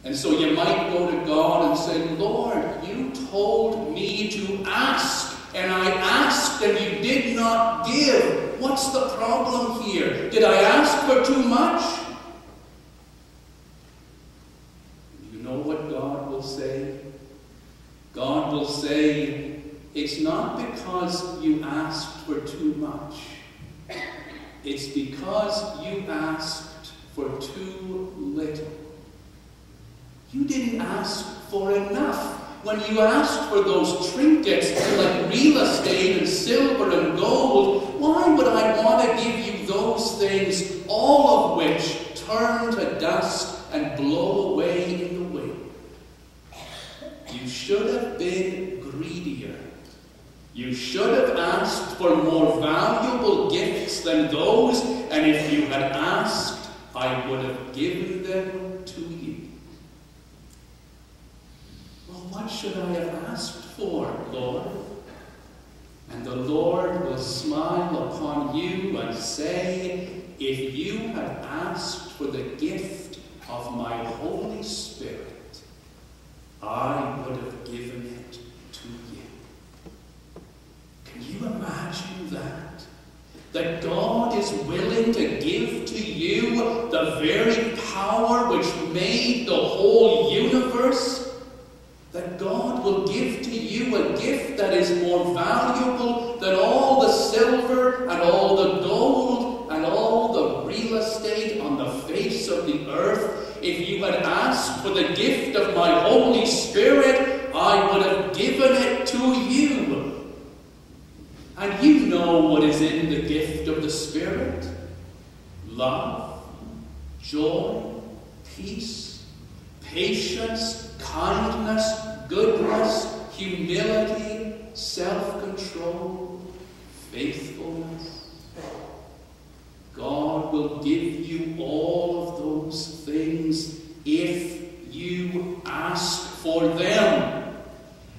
And so you might go to God and say, Lord, you told me to ask, and I asked and you did not give. What's the problem here? Did I ask for too much? You know what God will say? God will say, it's not because you asked for too much. It's because you asked for too little. You didn't ask for enough. When you asked for those trinkets like real estate and silver and gold, why would I want to give you those things, all of which turn to dust and blow away in the wind? You should have been greedier. You should have asked for more valuable gifts than those, and if you had asked, I would have given them to you. Well, what should I have asked for, Lord? And the Lord will smile upon you and say, if you had asked for the gift of my Holy Spirit, I would have given it to you. Can you imagine that? That God is willing to give to you the very power which made the whole universe? That God will give to you a gift that is more valuable than all the silver and all the gold and all the real estate on the face of the earth? If you had asked for the gift of my Holy Spirit, I would have given it to you. And you know what is in the gift of the Spirit: love, joy, peace, patience, kindness, goodness, humility, self-control, faithfulness. God will give you all of those things if you ask for them.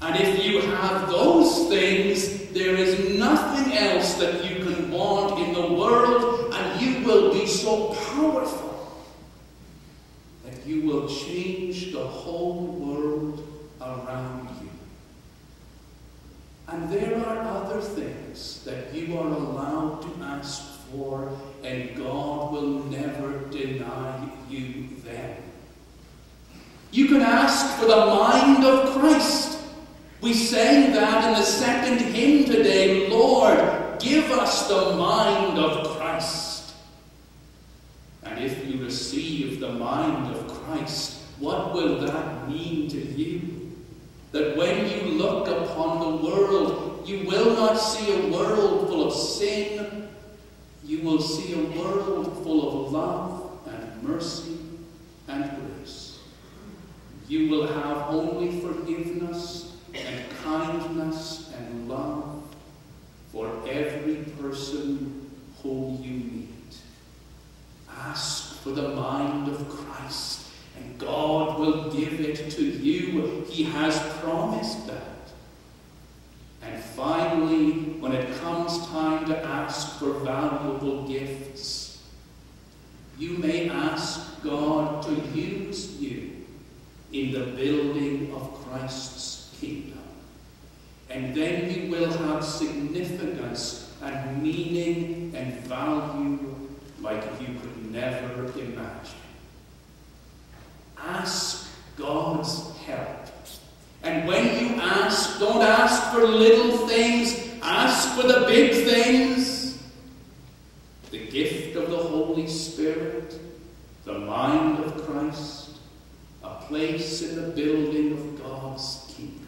And if you have those things, there is nothing else that you can want in the world, and you will be so powerful that you will change the whole world around you. And there are other things that you are allowed to ask for, and God will never deny you them. You can ask for the mind of Christ. We sang that in the second hymn today, Lord, give us the mind of Christ. And if you receive the mind of Christ, what will that mean to you? That when you look upon the world, you will not see a world full of sin. You will see a world full of love and mercy and grace. You will have only forgiveness and kindness and love for every person whom you meet. Ask for the mind of Christ, and God will give it to you. He has promised that. And finally, when it comes time to ask for valuable gifts, you may ask God to use you in the building of Christ's kingdom. And then you will have significance and meaning and value like you could never imagine. Ask God's help. And when you ask, don't ask for little things, ask for the big things. The gift of the Holy Spirit, the mind of Christ, a place in the building of God's kingdom.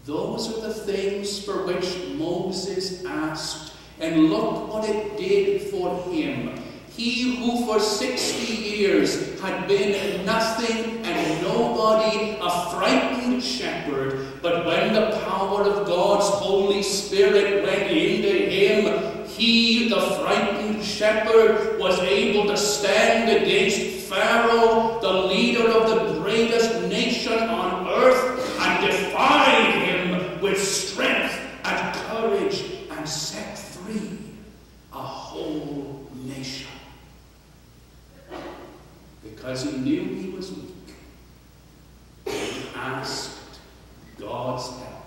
Those are the things for which Moses asked, and look what it did for him. He who for 60 years had been nothing and nobody, a frightened shepherd, but when the power of God's Holy Spirit went into him, he, the frightened shepherd, was able to stand against Pharaoh, the leader of the greatest nation on earth, and defy him with strength and courage and set free a whole nation. Because he knew he was weak. asked God's help.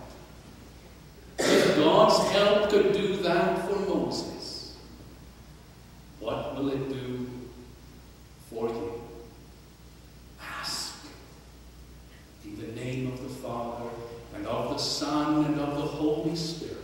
If God's help could do that for Moses, what will it do for you? Ask in the name of the Father, and of the Son, and of the Holy Spirit.